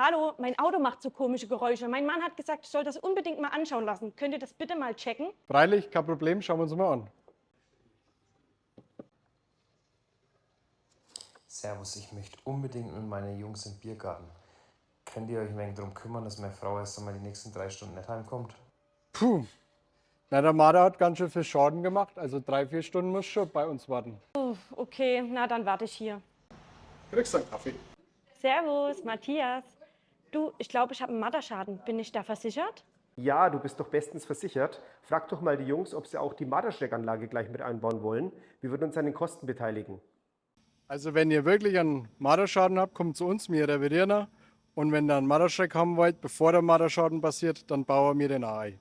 Hallo, mein Auto macht so komische Geräusche. Mein Mann hat gesagt, ich soll das unbedingt mal anschauen lassen. Könnt ihr das bitte mal checken? Freilich, kein Problem, schauen wir uns mal an. Servus, ich möchte unbedingt mit meinen Jungs im Biergarten. Könnt ihr euch ein wenig darum kümmern, dass meine Frau erst einmal die nächsten 3 Stunden nicht heimkommt? Puh, na der Marder hat ganz schön viel Schaden gemacht, also 3-4 Stunden muss schon bei uns warten. Okay, na dann warte ich hier. Kriegst du einen Kaffee? Servus, Matthias. Du, ich glaube, ich habe einen Matterschaden. Bin ich da versichert? Ja, du bist doch bestens versichert. Frag doch mal die Jungs, ob sie auch die Mardersteckanlage gleich mit einbauen wollen. Wir würden uns an den Kosten beteiligen. Also wenn ihr wirklich einen Marderschaden habt, kommt zu uns, wir reparieren ihn. Und wenn ihr einen Marderschreck haben wollt, bevor der Marderschaden passiert, dann bauen wir den auch ein.